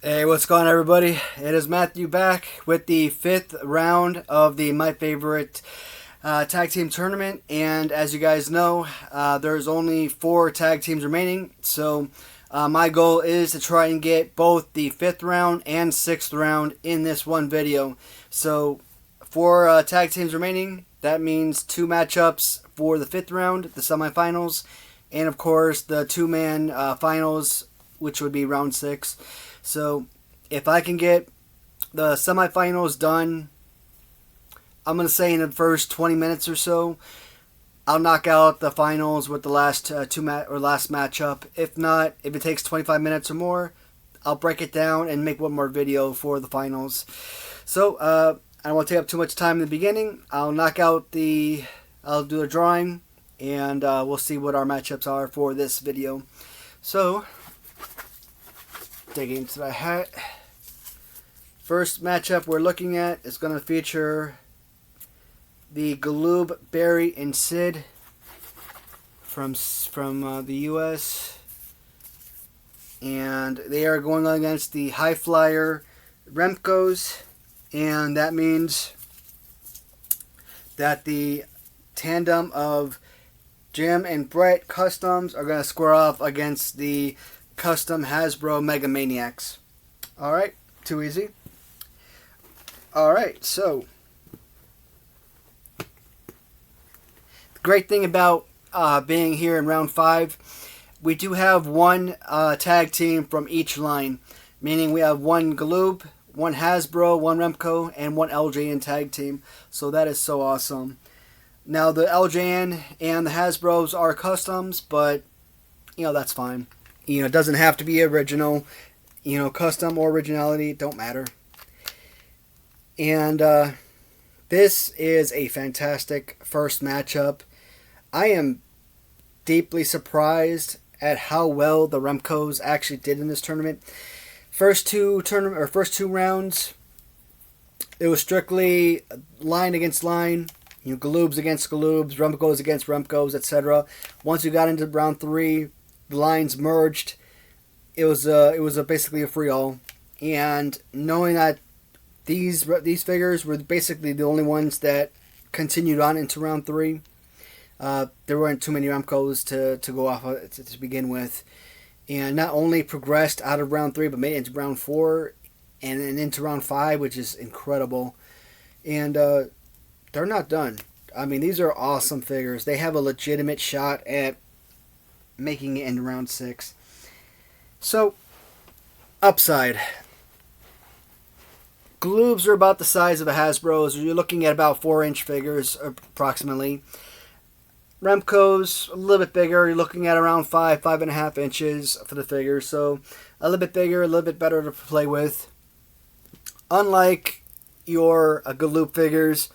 Hey, what's going on, everybody? It is Matthew back with the fifth round of the My Favorite Tag Team Tournament. And as you guys know, there's only 4 tag teams remaining. So my goal is to try and get both the 5th round and 6th round in this one video. So 4 tag teams remaining. That means 2 matchups for the 5th round, the semifinals, and of course the 2-man finals, which would be round 6. So if I can get the semifinals done, I'm going to say in the first 20 minutes or so, I'll knock out the finals with the last last matchup. If not, if it takes 25 minutes or more, I'll break it down and make one more video for the finals. So I don't want to take up too much time in the beginning. I'll do a drawing, and we'll see what our matchups are for this video. So digging into my hat. First matchup we're looking at is going to feature the Galoob, Barry, and Sid from the U.S. And they are going against the High Flyer Remcos, and that means that the tandem of Jim and Brett Customs are going to square off against the Custom Hasbro Mega Maniacs. Alright, too easy. Alright, so the great thing about being here in round 5, we do have one tag team from each line, meaning we have one Galoob, one Hasbro, one Remco, and one LJN tag team. So that is so awesome. Now the LJN and the Hasbros are customs, but that's fine. It doesn't have to be original. Custom or originality don't matter. And this is a fantastic first matchup. I am deeply surprised at how well the Remcos actually did in this tournament. First two rounds, it was strictly line against line. Galoobs against Galoobs, Remcos against Remcos, etc. Once you got into round 3, the lines merged. It was basically a free all, and knowing that these figures were basically the only ones that continued on into round 3, there weren't too many Remcos to go off of, to begin with, and not only progressed out of round 3, but made it into round 4 and then into round 5, which is incredible. And they're not done. I mean, these are awesome figures. They have a legitimate shot at making it into round 6. So, upside. Galoobs are about the size of a Hasbro's. You're looking at about 4-inch figures, approximately. Remco's a little bit bigger. You're looking at around 5.5 inches for the figures. So, a little bit bigger, a little bit better to play with. Unlike your Galoob figures,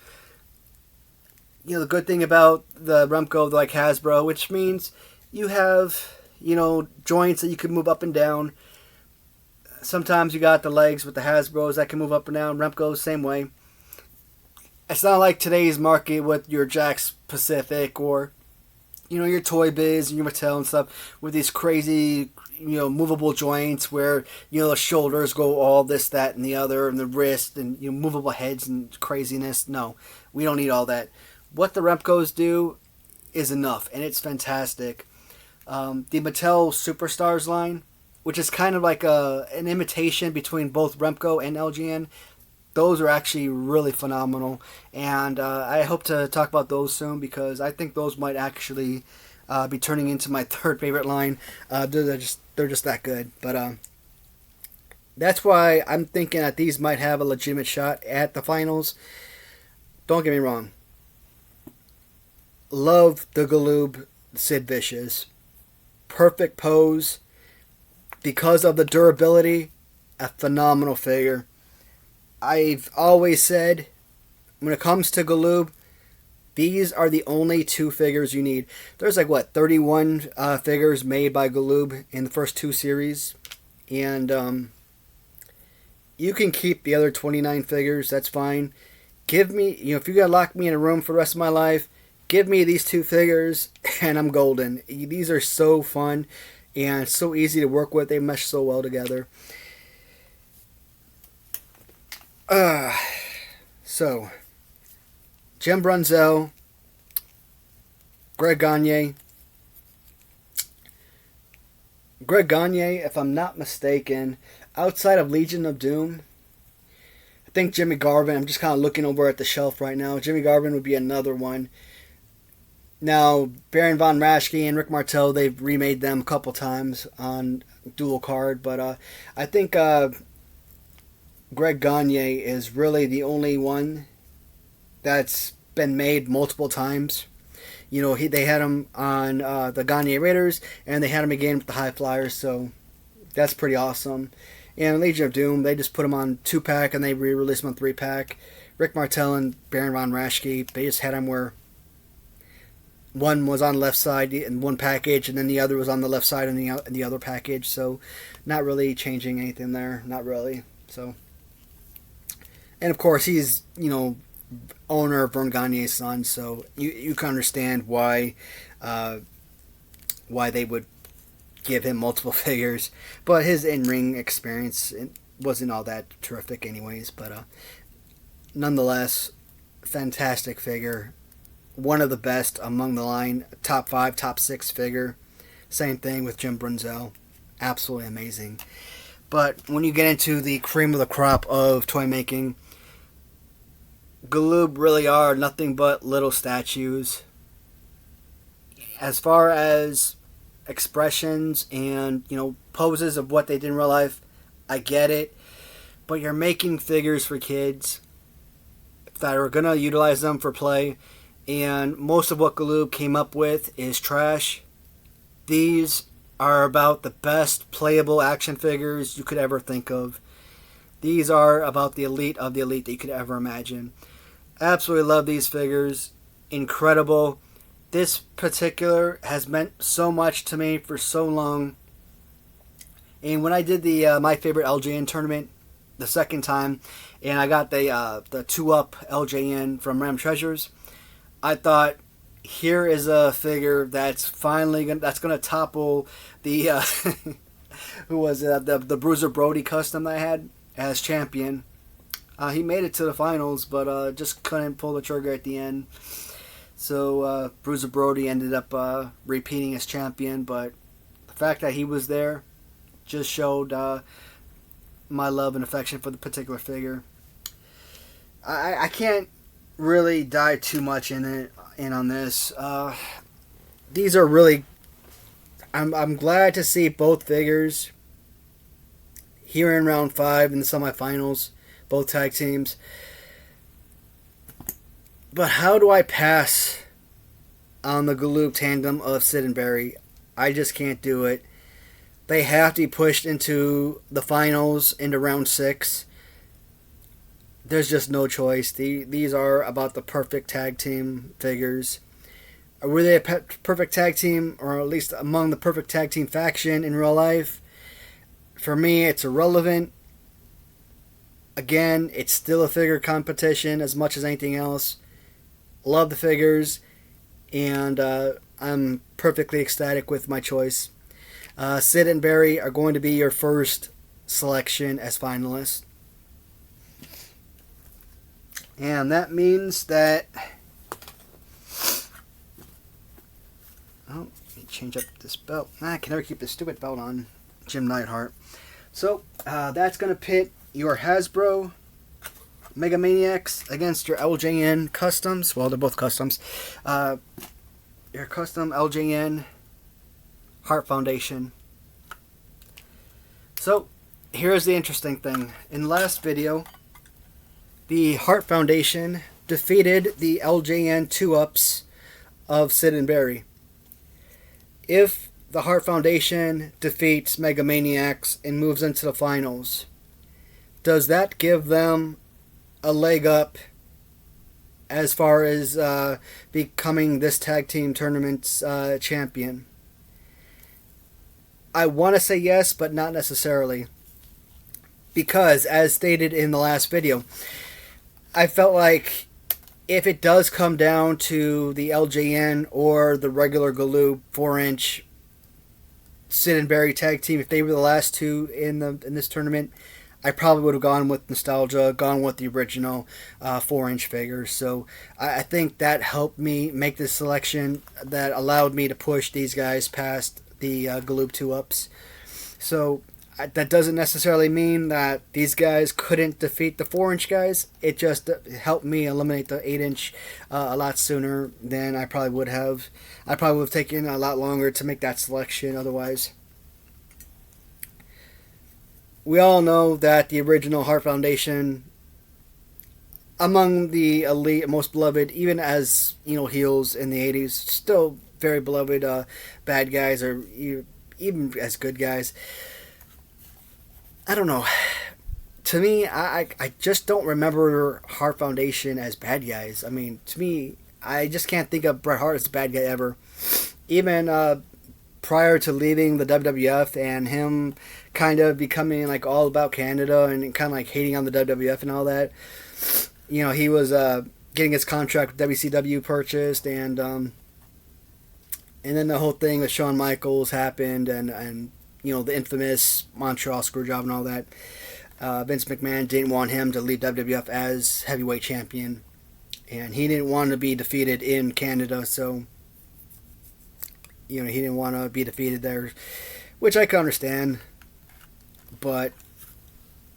the good thing about the Remco, like Hasbro, which means you have, joints that you can move up and down. Sometimes you got the legs with the Hasbros that can move up and down. Remcos, same way. It's not like today's market with your Jakks Pacific or, your Toy Biz and your Mattel and stuff with these crazy, movable joints where, the shoulders go all this, that, and the other, and the wrist, and, movable heads and craziness. No, we don't need all that. What the Remcos do is enough, and it's fantastic. The Mattel Superstars line, which is kind of like an imitation between both Remco and LGN, those are actually really phenomenal. And I hope to talk about those soon, because I think those might actually be turning into my third favorite line. They're just that good. But that's why I'm thinking that these might have a legitimate shot at the finals. Don't get me wrong. Love the Galoob Sid Vicious. Perfect pose. Because of the durability, a phenomenal figure. I've always said, when it comes to Galoob, these are the only 2 figures you need. There's 31 figures made by Galoob in the first 2 series. And you can keep the other 29 figures, that's fine. Give me, if you're going to lock me in a room for the rest of my life, give me these 2 figures and I'm golden. These are so fun and so easy to work with. They mesh so well together. Uh, so, Jim Brunzell, Greg Gagne. Greg Gagne, if I'm not mistaken, outside of Legion of Doom, I think Jimmy Garvin, I'm just kind of looking over at the shelf right now. Jimmy Garvin would be another one. Now, Baron von Raschke and Rick Martel, they've remade them a couple times on dual card, but I think Greg Gagne is really the only one that's been made multiple times. You know, they had him on the Gagne Raiders, and they had him again with the High Flyers, so that's pretty awesome. And Legion of Doom, they just put him on 2-pack, and they re-released him on 3-pack. Rick Martel and Baron von Raschke, they just had him where one was on the left side in one package, and then the other was on the left side in the other package, so not really changing anything there, not really. So, and of course, he's, you know, owner of Vern Gagne's son, so you can understand why they would give him multiple figures. But his in-ring experience wasn't all that terrific anyways, but nonetheless, fantastic figure. One of the best among the line, top 5, top 6 figure. Same thing with Jim Brunzell. Absolutely amazing. But when you get into the cream of the crop of toy making, Galoob really are nothing but little statues. As far as expressions and, you know, poses of what they did in real life, I get it. But you're making figures for kids that are going to utilize them for play. And most of what Galoob came up with is trash. These are about the best playable action figures you could ever think of. These are about the elite of the elite that you could ever imagine. Absolutely love these figures. Incredible. This particular has meant so much to me for so long. And when I did the My Favorite LJN tournament the second time, and I got the 2-up LJN from Ram Treasures, I thought, here is a figure that's finally gonna topple the who was it, the Bruiser Brody custom that I had as champion. He made it to the finals, but just couldn't pull the trigger at the end. So Bruiser Brody ended up repeating as champion, but the fact that he was there just showed my love and affection for the particular figure. I can't really dive too much in on this. These are really... I'm glad to see both figures here in round 5 in the semifinals, both tag teams. But how do I pass on the Galoob tandem of Sid and Barry? I just can't do it. They have to be pushed into the finals, into round 6. There's just no choice. These are about the perfect tag team figures. Were they a perfect tag team, or at least among the perfect tag team faction in real life? For me, it's irrelevant. Again, it's still a figure competition as much as anything else. Love the figures, and I'm perfectly ecstatic with my choice. Sid and Barry are going to be your first selection as finalists. And that means that... Oh, let me change up this belt. I can never keep this stupid belt on. Jim Neidhart. So, that's going to pit your Hasbro Mega Maniacs against your LJN Customs. Well, they're both Customs. Your Custom LJN Heart Foundation. So, here's the interesting thing. In the last video, the Heart Foundation defeated the LJN 2-ups of Sid and Barry. If the Heart Foundation defeats Mega Maniacs and moves into the finals, does that give them a leg up as far as becoming this tag team tournament's champion? I want to say yes, but not necessarily. Because, as stated in the last video, I felt like if it does come down to the LJN or the regular Galoob 4-inch Sid and Barry tag team, if they were the last two in this tournament, I probably would have gone with nostalgia, gone with the original 4-inch figures. So I think that helped me make this selection that allowed me to push these guys past the Galoob 2-ups. So that doesn't necessarily mean that these guys couldn't defeat the 4-inch guys. It just helped me eliminate the 8-inch a lot sooner than I probably would have. I probably would have taken a lot longer to make that selection otherwise. We all know that the original Heart Foundation, among the elite, most beloved, even as heels in the '80s, still very beloved bad guys, or even as good guys. I don't know. To me, I just don't remember Heart Foundation as bad guys. I mean, to me, I just can't think of Bret Hart as a bad guy ever. Even prior to leaving the WWF and him kind of becoming like all about Canada and kind of like hating on the WWF and all that, he was getting his contract with WCW purchased, and then the whole thing with Shawn Michaels happened, and the infamous Montreal Screwjob and all that. Vince McMahon didn't want him to leave WWF as heavyweight champion, and he didn't want to be defeated in Canada, so he didn't want to be defeated there, which I can understand. But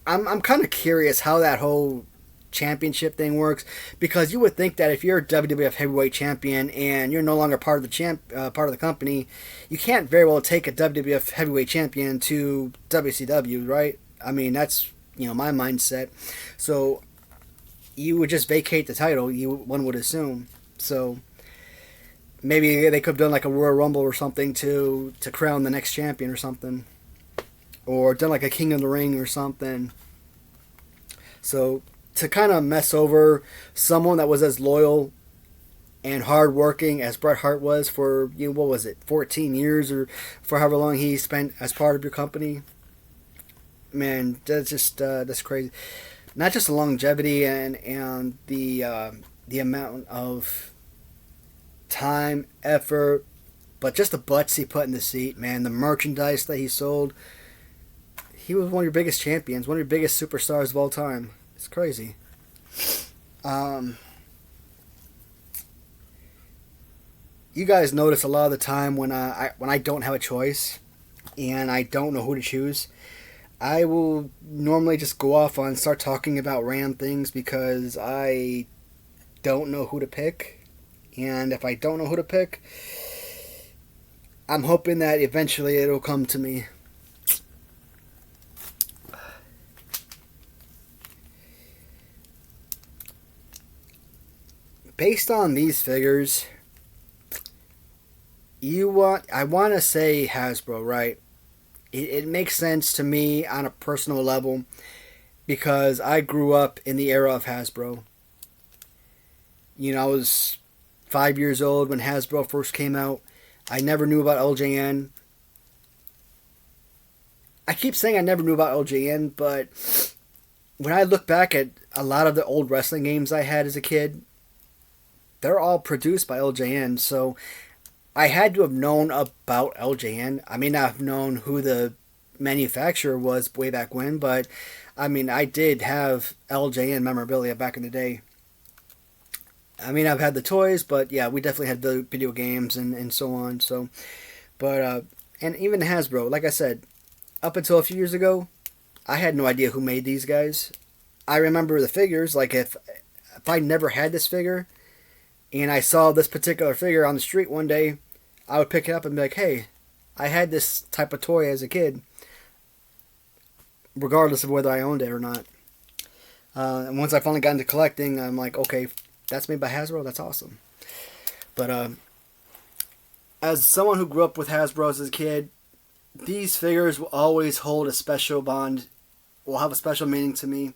I'm kind of curious how that whole championship thing works, because you would think that if you're a WWF heavyweight champion and you're no longer part of the company, you can't very well take a WWF heavyweight champion to WCW, right? I mean, that's my mindset. So you would just vacate the title, one would assume. So maybe they could have done like a Royal Rumble or something to crown the next champion or something, or done like a King of the Ring or something. So to kind of mess over someone that was as loyal and hardworking as Bret Hart was for, 14 years, or for however long he spent as part of your company, man, that's crazy. Not just the longevity and the amount of time, effort, but just the butts he put in the seat, man. The merchandise that he sold. He was one of your biggest champions, one of your biggest superstars of all time. It's crazy. You guys notice a lot of the time when I don't have a choice and I don't know who to choose, I will normally just go off and start talking about random things because I don't know who to pick. And if I don't know who to pick, I'm hoping that eventually it'll come to me. Based on these figures, I want to say Hasbro, right? It makes sense to me on a personal level because I grew up in the era of Hasbro. I was 5 years old when Hasbro first came out. I never knew about LJN. I keep saying I never knew about LJN, but when I look back at a lot of the old wrestling games I had as a kid, they're all produced by LJN, so I had to have known about LJN. I may not have known who the manufacturer was way back when, but I mean, I did have LJN memorabilia back in the day. I mean, I've had the toys, but yeah, we definitely had the video games and so on. So, but and even Hasbro, like I said, up until a few years ago, I had no idea who made these guys. I remember the figures. Like if I never had this figure, and I saw this particular figure on the street one day, I would pick it up and be like, hey, I had this type of toy as a kid, regardless of whether I owned it or not. And once I finally got into collecting, I'm like, okay, that's made by Hasbro, that's awesome. But as someone who grew up with Hasbro as a kid, these figures will always hold a special bond, will have a special meaning to me.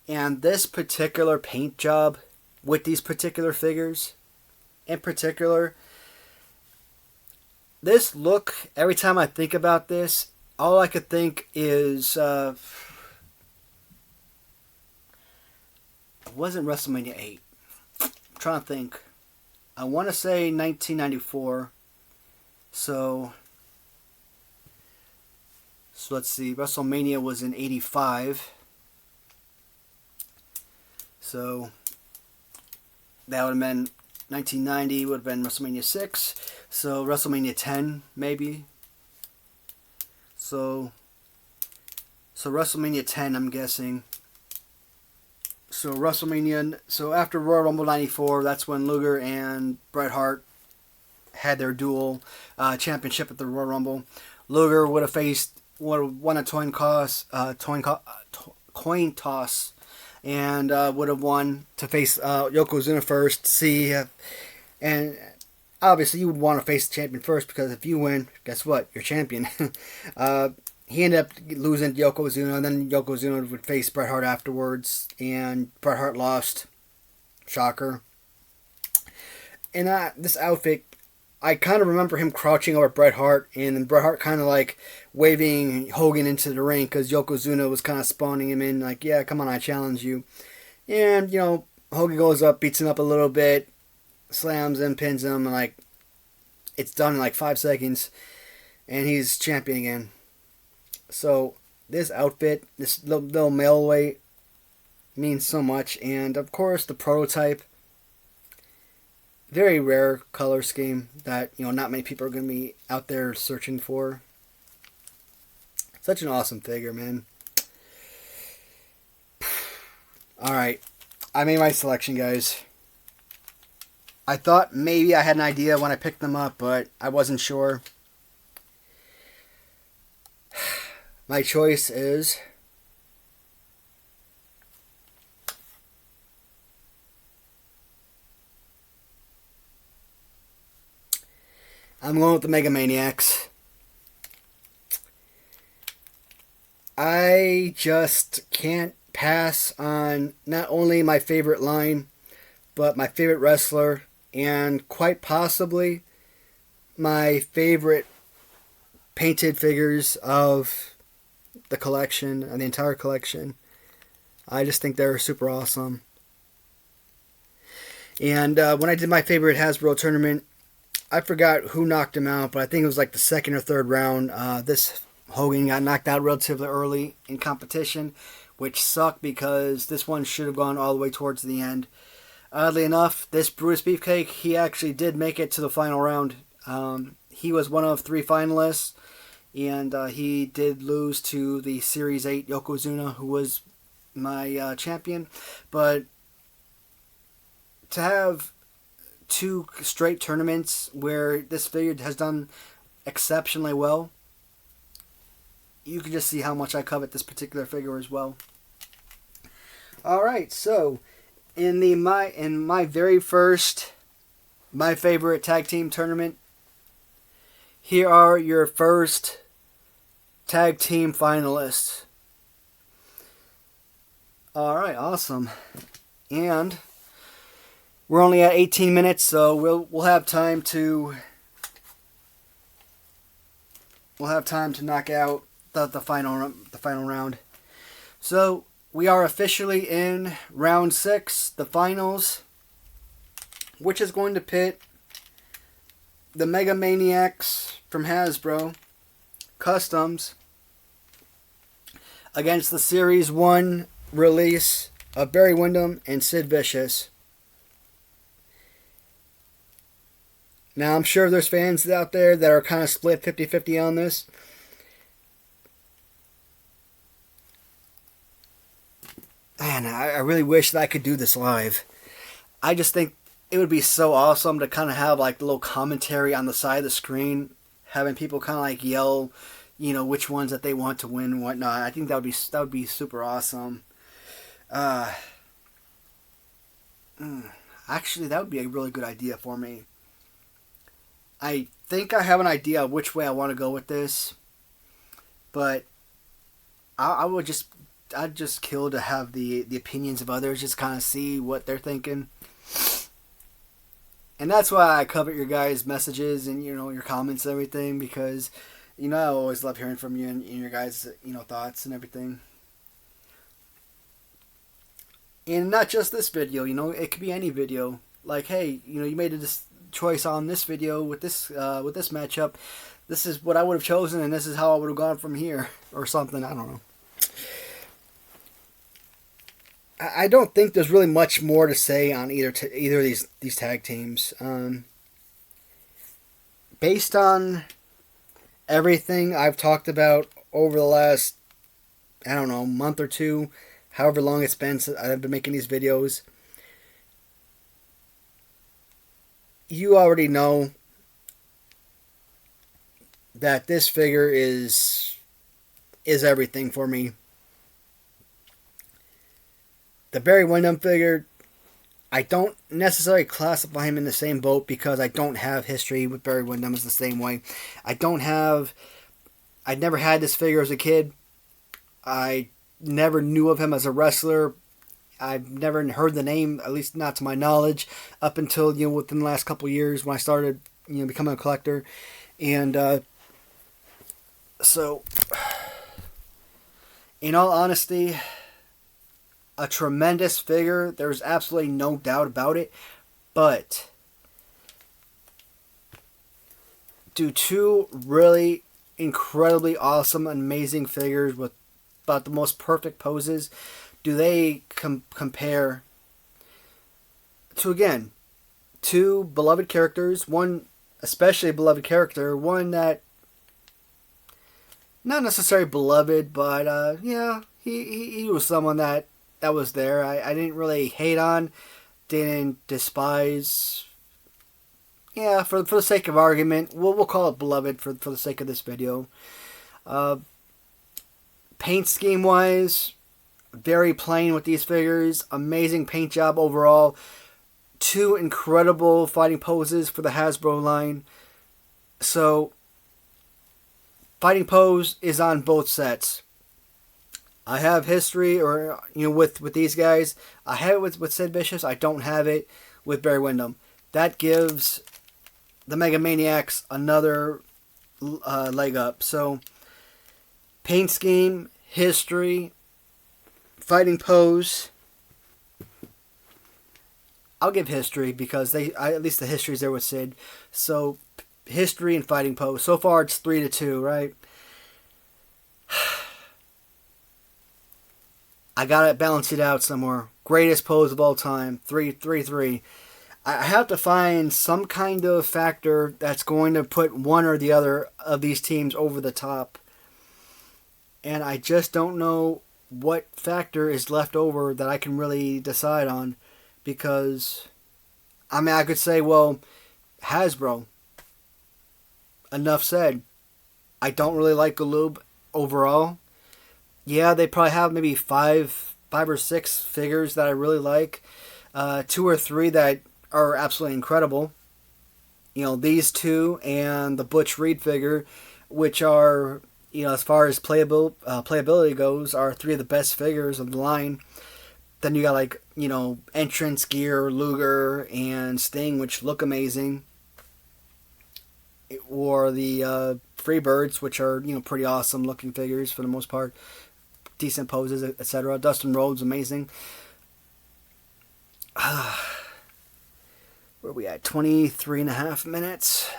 And this particular paint job with these particular figures, in particular, this look, every time I think about this, all I could think is, it wasn't WrestleMania 8. I'm trying to think. I want to say 1994. So So let's see, WrestleMania was in 85. So that would have been 1990, would have been WrestleMania 6. So WrestleMania 10, maybe. So WrestleMania 10, I'm guessing. So so after Royal Rumble 94, that's when Luger and Bret Hart had their dual championship at the Royal Rumble. Luger would have won a coin toss, and would have won to face Yokozuna first. And obviously you would want to face the champion first, because if you win, guess what? You're champion. He ended up losing to Yokozuna, and then Yokozuna would face Bret Hart afterwards, and Bret Hart lost. Shocker. And this outfit, I kind of remember him crouching over Bret Hart, and then Bret Hart kind of like waving Hogan into the ring, because Yokozuna was kind of spawning him in, like, yeah, come on, I challenge you. And, Hogan goes up, beats him up a little bit, slams him, pins him, and like, it's done in like 5 seconds, and he's champion again. So this outfit, this little male weight, means so much. And of course the prototype, very rare color scheme that not many people are going to be out there searching for. Such an awesome figure, man. Alright, I made my selection, guys. I thought maybe I had an idea when I picked them up, but I wasn't sure. My choice is I'm going with the Mega Maniacs. I just can't pass on not only my favorite line, but my favorite wrestler, and quite possibly my favorite painted figures of the collection, and the entire collection. I just think they're super awesome. And when I did my favorite Hasbro tournament, I forgot who knocked him out, but I think it was like the second or third round. This Hogan got knocked out relatively early in competition, which sucked because this one should have gone all the way towards the end. Oddly enough, this Brutus Beefcake, he actually did make it to the final round. He was one of 3 finalists, and he did lose to the Series 8 Yokozuna, who was my champion. But to have 2 straight tournaments where this figure has done exceptionally well, you can just see how much I covet this particular figure as well. Alright, so in my very first, my favorite tag team tournament, here are your first tag team finalists. Alright, awesome. And we're only at 18 minutes, so we'll have time to knock out the final round. So we are officially in round 6, the finals, which is going to pit the Mega Maniacs from Hasbro Customs against the Series 1 release of Barry Windham and Sid Vicious. Now, I'm sure there's fans out there that are kind of split 50-50 on this. Man, I really wish that I could do this live. I just think it would be so awesome to kind of have like a little commentary on the side of the screen, having people kind of like yell, which ones that they want to win and whatnot. I think that would be super awesome. Actually, that would be a really good idea for me. I think I have an idea of which way I want to go with this, but I'd just kill to have the opinions of others, just kind of see what they're thinking. And that's why I covet your guys' messages and your comments and everything, because I always love hearing from you and your guys' thoughts and everything. And not just this video, it could be any video. Like, hey, you made this choice on this video with this matchup. this is what I would have chosen, and this is how I would have gone from here, or something. I don't know. I don't think there's really much more to say on either of these tag teams. Based on everything I've talked about over the last, I don't know, month or two, however long it's been since I've been making these videos, you already know that this figure is everything for me. The Barry Windham figure, I don't necessarily classify him in the same boat because I don't have history with Barry Windham the same way. I'd never had this figure as a kid. I never knew of him as a wrestler. I've never heard the name, at least not to my knowledge, up until, within the last couple of years when I started, becoming a collector. And so, in all honesty, a tremendous figure. There's absolutely no doubt about it. But do two really incredibly awesome, amazing figures with about the most perfect poses, do they compare to, again, two beloved characters, one especially a beloved character, one that not necessarily beloved, but yeah, he was someone that was there. I didn't really hate on, didn't despise. Yeah, for the sake of argument, we'll call it beloved for the sake of this video. Paint scheme wise, very plain with these figures. Amazing paint job overall. Two incredible fighting poses for the Hasbro line. So, fighting pose is on both sets. I have history, or with these guys. I have it with Sid Vicious. I don't have it with Barry Windham. That gives the Mega Maniacs another leg up. So, paint scheme, history, fighting pose. I'll give history because at least the history's there with Sid. So, history and fighting pose. So far, it's 3-2, right? I gotta balance it out somewhere. Greatest pose of all time, 3-3. I have to find some kind of factor that's going to put one or the other of these teams over the top. And I just don't know what factor is left over that I can really decide on. Because, I could say, well, Hasbro. Enough said. I don't really like Galoob overall. Yeah, they probably have maybe five or six figures that I really like. 2 or 3 that are absolutely incredible. These two and the Butch Reed figure, which are, as far as playability goes, are 3 of the best figures of the line. Then you got Entrance Gear, Luger, and Sting, which look amazing. Or the Freebirds, which are, pretty awesome looking figures for the most part. Decent poses, etc. Dustin Rhodes, amazing. Where are we at? 23 and a half minutes.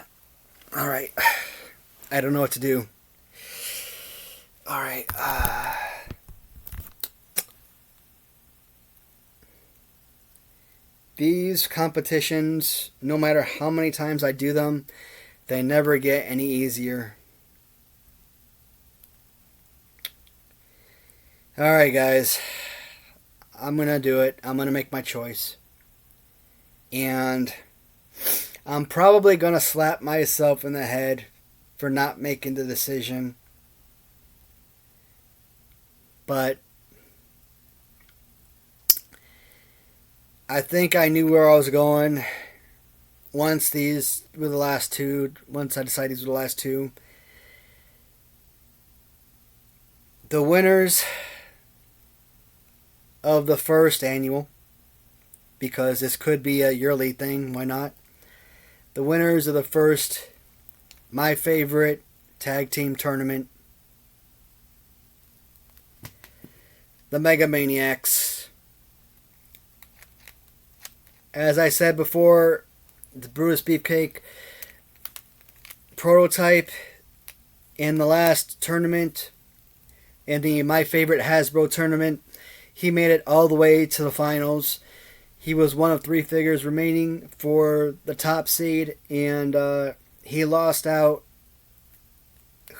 Alright. I don't know what to do. Alright. These competitions, no matter how many times I do them, they never get any easier. Alright, guys. I'm going to do it. I'm going to make my choice. And I'm probably going to slap myself in the head for not making the decision. But I think I knew where I was going once these were the last two. Once I decided these were the last two. The winners of the first annual, because this could be a yearly thing, why not? The winners of the first, my favorite tag team tournament, the Mega Maniacs. As I said before, the Brutus Beefcake prototype in the last tournament, in the My Favorite Hasbro tournament, he made it all the way to the finals. He was one of 3 figures remaining for the top seed, and he lost out.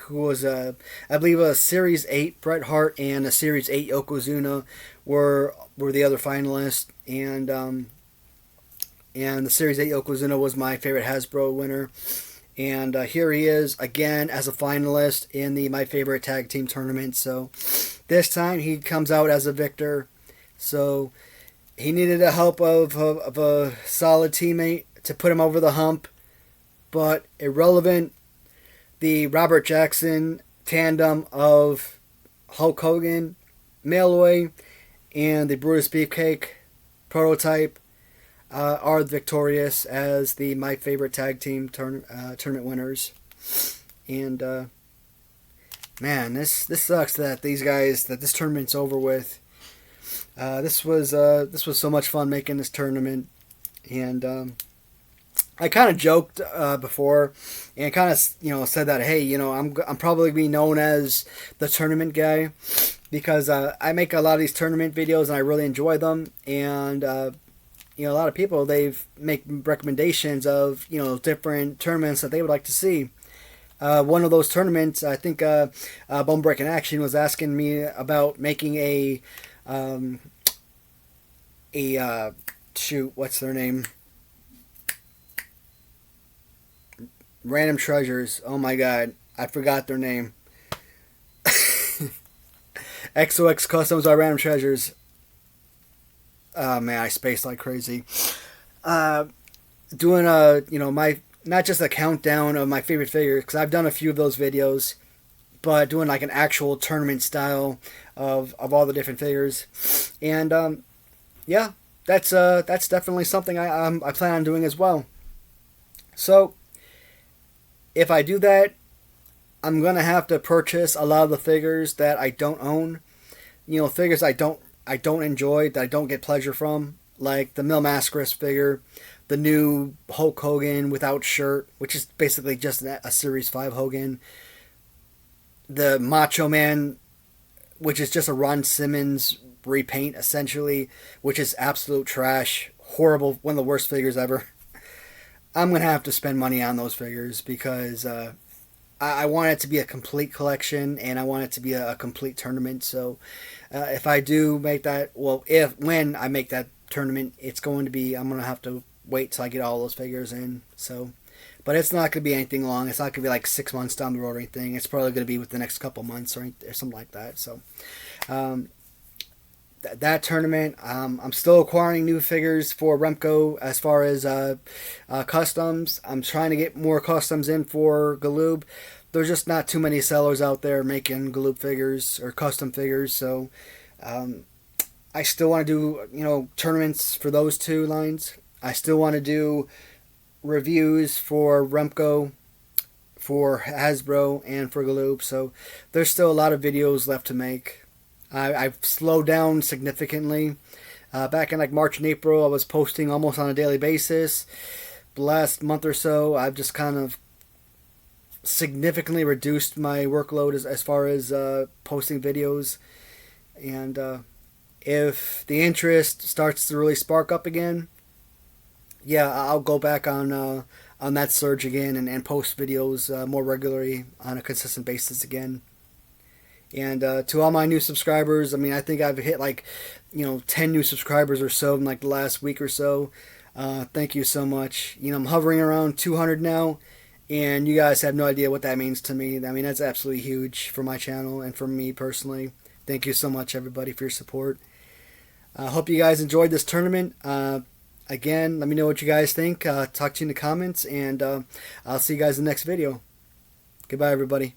Who was I believe a Series 8 Bret Hart and a Series 8 Yokozuna were the other finalists, and the Series 8 Yokozuna was My Favorite Hasbro winner. And here he is again as a finalist in the My Favorite Tag Team Tournament. So this time he comes out as a victor. So he needed the help of a solid teammate to put him over the hump. But irrelevant, the Robert Jackson tandem of Hulk Hogan, Malloy, and the Brutus Beefcake prototype are victorious as the My Favorite Tag Team tournament winners. And man, this sucks that this tournament's over with. This was so much fun making this tournament, and I kind of joked before, and kind of said that, hey, I'm probably be known as the tournament guy, because I make a lot of these tournament videos and I really enjoy them, and a lot of people, they've make recommendations of different tournaments that they would like to see. One of those tournaments, I think Bone Breaking Action was asking me about making a shoot, what's their name? Random Treasures. Oh my god, I forgot their name. XOX Customs are Random Treasures. Oh man, I spaced like crazy. Doing my, not just a countdown of my favorite figures, because I've done a few of those videos, but doing like an actual tournament style of all the different figures, and yeah, that's definitely something I plan on doing as well. So if I do that, I'm gonna have to purchase a lot of the figures that I don't own. Figures I don't enjoy, that I don't get pleasure from, like the Mil Mascaras figure, the new Hulk Hogan without shirt, which is basically just a Series 5 Hogan, the Macho Man, which is just a Ron Simmons repaint essentially, which is absolute trash, horrible, one of the worst figures ever. I'm going to have to spend money on those figures because I want it to be a complete collection, and I want it to be a complete tournament. So if I do make that, when I make that tournament, I'm going to have to wait till I get all those figures in. So, but it's not going to be anything long. It's not going to be like 6 months down the road or anything. It's probably going to be within the next couple months or something like that. So that tournament, I'm still acquiring new figures for Remco as far as customs. I'm trying to get more customs in for Galoob. There's just not too many sellers out there making Galoob figures or custom figures, so I still want to do tournaments for those two lines. I still want to do reviews for Remco, for Hasbro, and for Galoob. So there's still a lot of videos left to make. I've slowed down significantly. Back in like March and April, I was posting almost on a daily basis. The last month or so, I've just kind of significantly reduced my workload as far as posting videos. And if the interest starts to really spark up again, yeah, I'll go back on that surge again and post videos more regularly on a consistent basis again. And to all my new subscribers, I think I've hit 10 new subscribers or so in like the last week or so. Thank you so much. I'm hovering around 200 now, and you guys have no idea what that means to me. That's absolutely huge for my channel and for me personally. Thank you so much, everybody, for your support. I hope you guys enjoyed this tournament. Again, let me know what you guys think. Talk to you in the comments, and I'll see you guys in the next video. Goodbye, everybody.